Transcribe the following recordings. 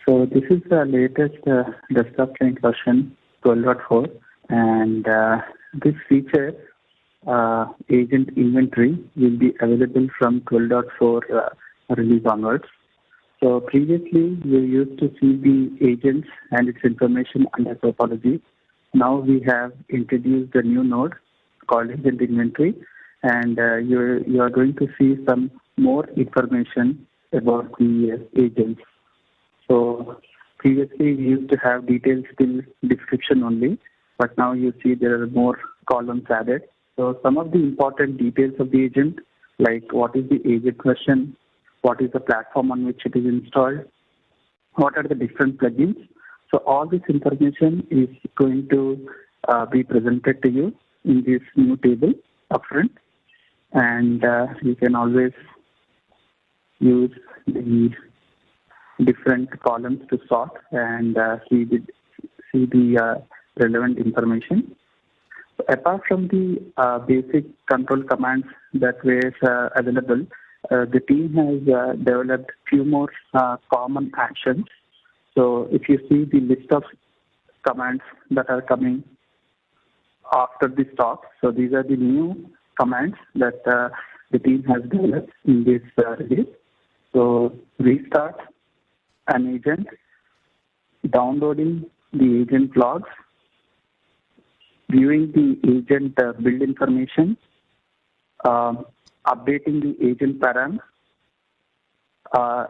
So this is the latest desktop client version 12.4, and this feature agent inventory will be available from 12.4 release onwards. So previously we used to see the agents and its information under topology. Now we have introduced a new node called agent inventory, and you are going to see some more information about the agents. So previously we used to have details till description only, but now you see there are more columns added. So some of the important details of the agent, like what is the agent version, what is the platform on which it is installed, what are the different plugins. So all this information is going to be presented to you in this new table upfront, and you can always use the different columns to sort and see the relevant information. So apart from the basic control commands that were available, the team has developed few more common actions. So if you see the list of commands that are coming after this talk, so these are the new commands that the team has developed in this release. So restart an agent, downloading the agent logs, viewing the agent build information, updating the agent param,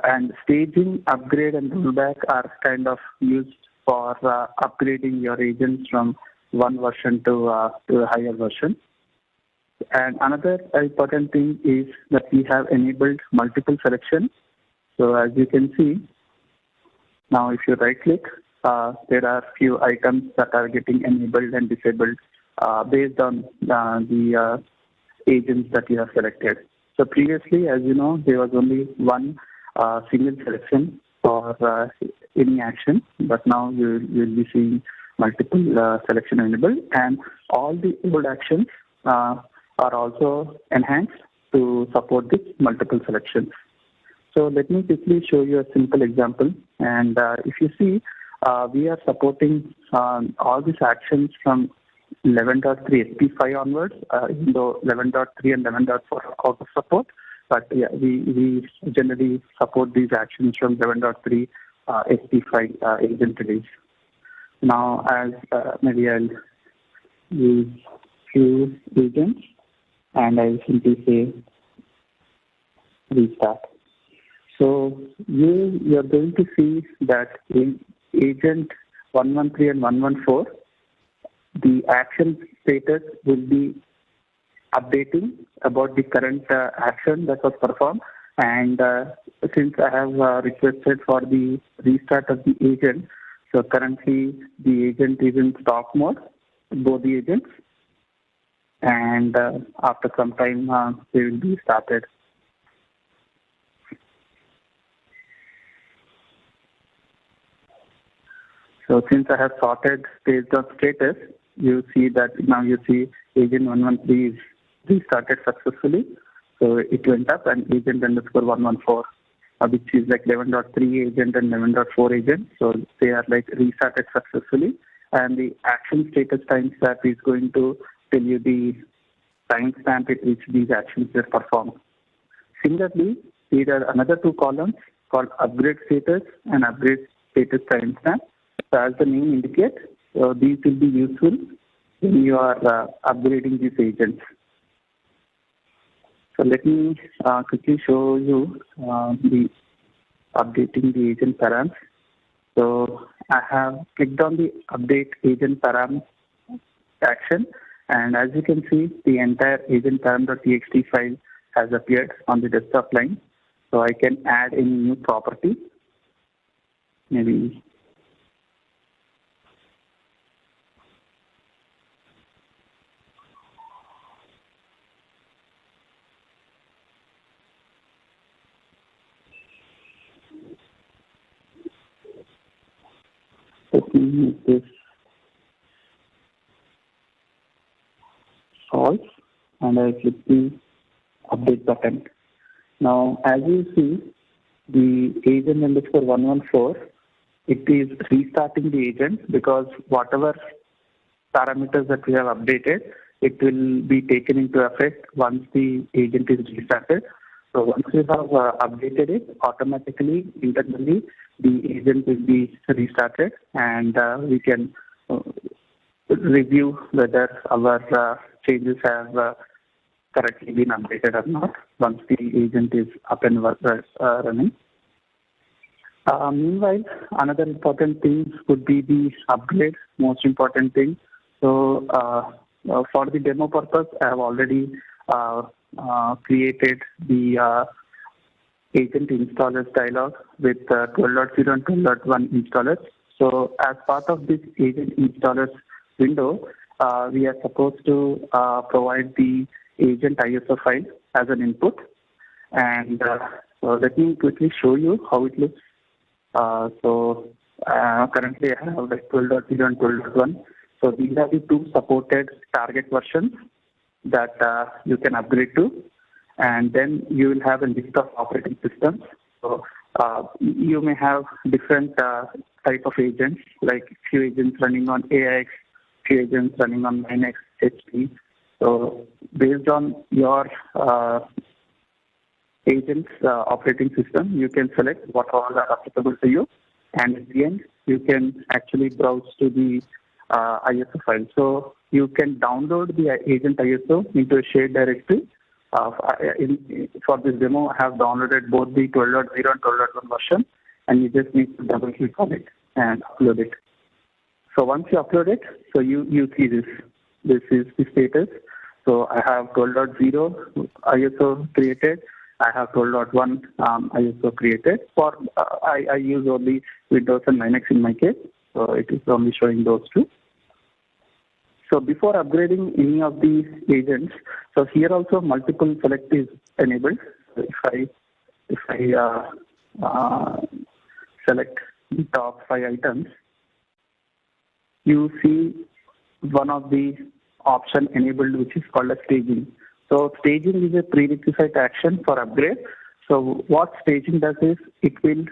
and staging, upgrade, and rollback are kind of used for upgrading your agents from one version to a higher version. And another important thing is that we have enabled multiple selection. So as you can see, now if you right click, there are few items that are getting enabled and disabled based on the agents that you have selected. So previously, as you know, there was only one single selection for any action, but now you will be seeing multiple selection enabled, and all the old actions are also enhanced to support this multiple selections. So let me quickly show you a simple example. And if you see, we are supporting all these actions from 11.3 SP5 onwards, even though 11.3 and 11.4 are out of support. But yeah, we generally support these actions from 11.3 SP5 agent release. Now, as maybe I'll use few agents, and I'll simply say restart. So you're going to see that in agent 113 and 114, the action status will be updating about the current action that was performed. And since I have requested for the restart of the agent, so currently the agent is in stop mode, both the agents, and after some time they will be started. So since I have sorted based on status, you see that now you see agent 113 is restarted successfully. So it went up, and agent underscore 114, which is like 11.3 agent and 11.4 agent. So they are like restarted successfully. And the action status timestamp is going to tell you the timestamp at which these actions were performed. Similarly, there are another two columns called upgrade status and upgrade status timestamp. So as the name indicates, these will be useful when you are upgrading these agents. So let me quickly show you the updating the agent params. So I have clicked on the update agent param action, and as you can see, the entire agent param.txt file has appeared on the desktop line. So I can add any new property, maybe let me make this false, and I click the update button. Now, as you see, the agent underscore 114 it is restarting the agent, because whatever parameters that we have updated, it will be taken into effect once the agent is restarted. So once we have updated it, automatically, internally, the agent will be restarted, and we can review whether our changes have correctly been updated or not once the agent is up and running. Meanwhile, another important thing would be the upgrade, most important thing. So for the demo purpose, I have already created the agent installers dialog with 12.0 and 12.1 installers. So as part of this agent installers window, we are supposed to provide the agent ISO file as an input. And so let me quickly show you how it looks. Currently I have like 12.0 and 12.1. So these are the two supported target versions that you can upgrade to. And then you will have a list of operating systems. So you may have different type of agents, like few agents running on AIX, few agents running on Linux, HP. So based on your agent's operating system, you can select what all are applicable to you. And at the end, you can actually browse to the ISO file. So you can download the agent ISO into a shared directory. For this demo, I have downloaded both the 12.0 and 12.1 version, and you just need to double click on it and upload it. So once you upload it, so you see this. This is the status. So I have 12.0 ISO created. I have 12.1 ISO created. For I use only Windows and Linux in my case, so it is only showing those two. So before upgrading any of these agents, so here also multiple select is enabled. So if I select the top 5 items, you see one of the option enabled, which is called as staging. So staging is a prerequisite action for upgrade. So what staging does is it will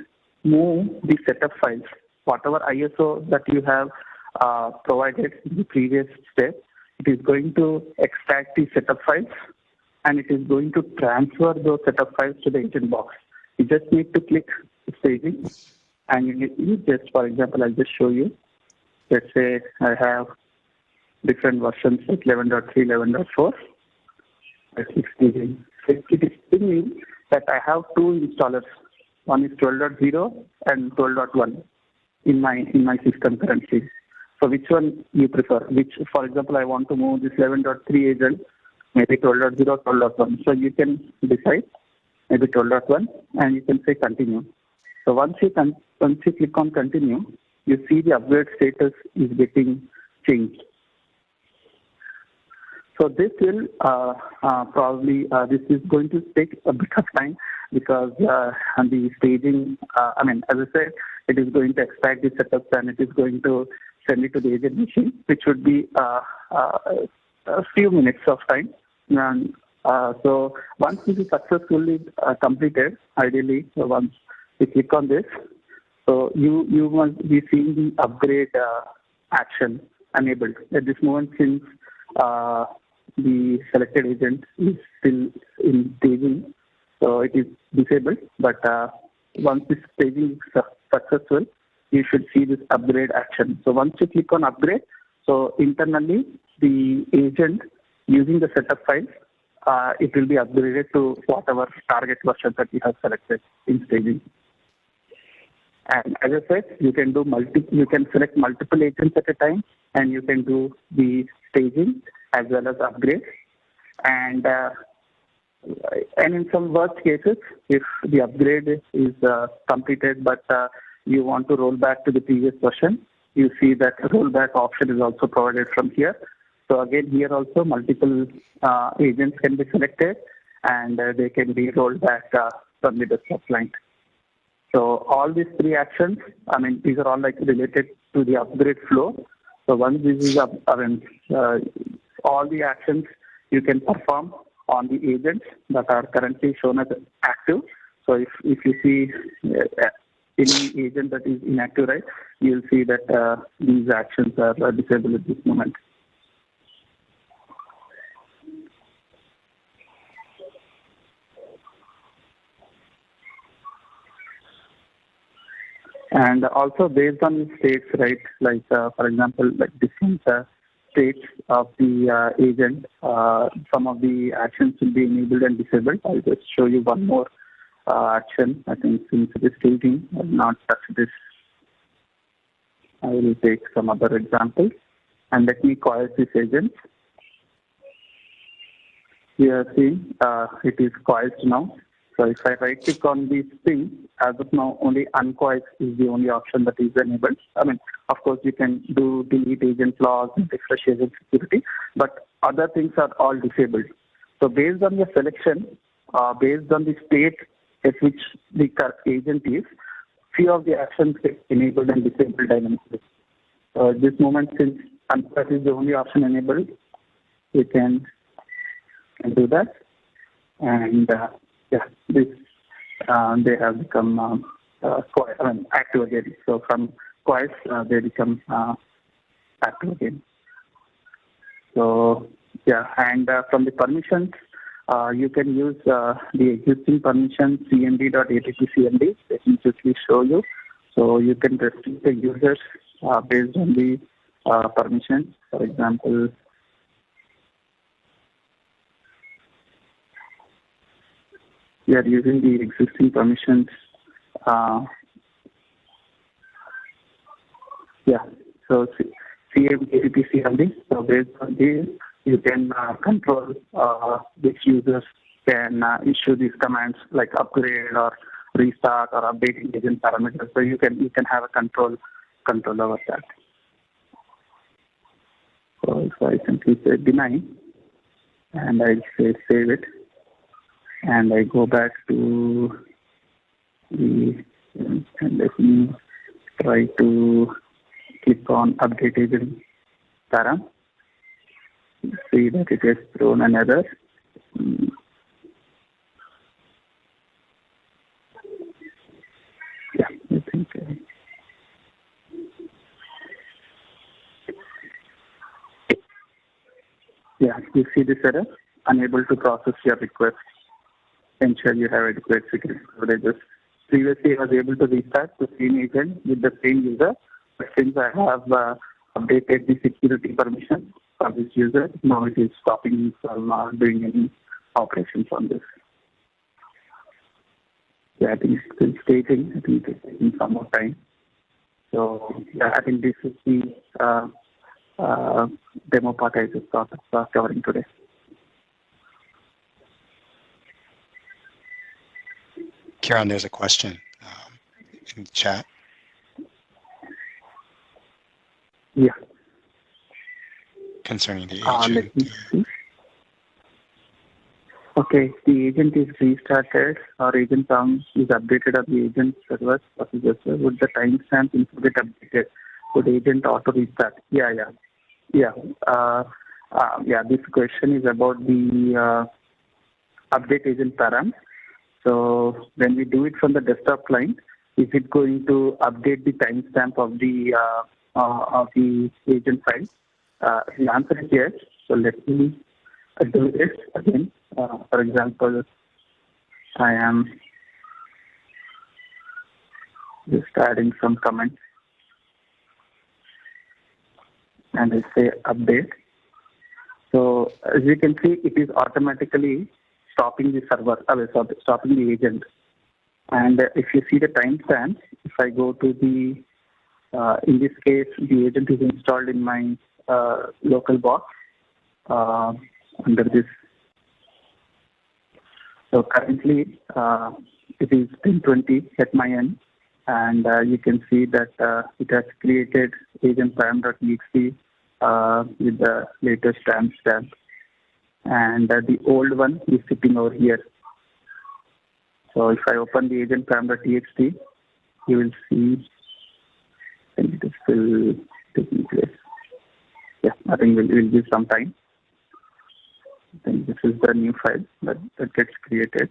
move the setup files, whatever ISO that you have provided in the previous step. It is going to extract the setup files, and it is going to transfer those setup files to the agent box. You just need to click staging, and you just, for example, I'll just show you. Let's say I have different versions like 11.3, 11.4. I click staging. It is telling me that I have two installers. One is 12.0 and 12.1 in my system currently. So which one you prefer? Which, for example, I want to move this 11.3 agent, maybe 12.0, 12.1. So you can decide maybe 12.1, and you can say continue. So once you click on continue, you see the upgrade status is getting changed. So this will probably, this is going to take a bit of time, because the staging, as I said, it is going to extract the setups and it is going to send it to the agent machine, which would be a few minutes of time. And so once this is successfully completed, ideally, once you click on this, so you must be seeing the upgrade action enabled. At this moment, since the selected agent is still in staging, so it is disabled. But once this staging is successful, you should see this upgrade action. So once you click on upgrade, so internally the agent using the setup files, it will be upgraded to whatever target version that you have selected in staging. And as I said, you can do you can select multiple agents at a time, and you can do the staging as well as upgrade. And in some worst cases, if the upgrade is completed, but you want to roll back to the previous version, you see that rollback option is also provided from here. So again, here also multiple agents can be selected, and they can be rolled back from the desktop client. So all these three actions, these are all like related to the upgrade flow. So once this is up, all the actions you can perform on the agents that are currently shown as active. So if you see any agent that is inactive, right, you'll see that these actions are disabled at this moment. And also based on the states, right, like for example, like different states of the agent, some of the actions will be enabled and disabled. I'll just show you one more action. I think since it is stating, I will not touch this. I will take some other example and let me call this agent. You are seeing it is coiled now. So if I right click on this thing, as of now, only uncoil is the only option that is enabled. I mean, of course, you can do delete agent logs and refresh agent security, but other things are all disabled. So based on your selection, based on the state at which the agent is, few of the actions get enabled and disabled dynamically. So at this moment, since uncoil is the only option enabled, you can do that. And this they have become active again. So from coils, they become active again. So and from the permissions, you can use the existing permission cmd.attcmd. Let me quickly show you. So you can restrict the users based on the permissions. For example, we are using the existing permissions. So CMD. So based on this, you can control which users can issue these commands like upgrade or restart or updating agent parameters. So you can have a control over that. So if I simply say deny, and I'll say save it. And I go back to and let me try to click on update agent param. See that it has thrown an error. I think. You see this error? Unable to process your request. Ensure you have adequate security coverages. Previously, I was able to restart the same agent with the same user, but since I have updated the security permission for this user, now it is stopping me from doing any operations on this. I think it's still stating. I think it's taking some more time. So, I think this is the demo part I just thought of covering today. Kieran, there's a question in the chat. Yeah. Concerning the agent. Let me see. Okay, the agent is restarted or agent term is updated on the agent server procedures. Would the timestamp info get updated? Would agent auto restart? Yeah. This question is about the update agent param. So when we do it from the desktop client, is it going to update the timestamp of the agent file? The answer is yes. So let me do this again. For example, I am just adding some comments, and I say update. So as you can see, it is automatically stopping the server, stopping the agent. And if you see the timestamp, if I go to the, in this case, the agent is installed in my local box under this. So currently, it is 10:20 at my end, and you can see that it has created agent param.exe with the latest timestamp. And the old one is sitting over here. So if I open the agent param.txt, you will see and it is still taking place. I think we'll give some time. I think this is the new file that gets created.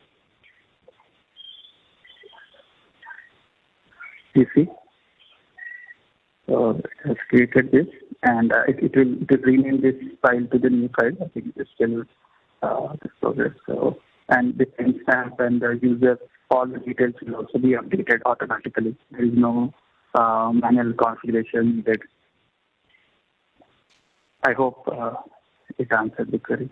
You see, so it has created this, and it will rename this file to the new file. I think it's still this progress. So, and the timestamp and the user, all the details will also be updated automatically. There is no manual configuration needed. I hope it answered the query.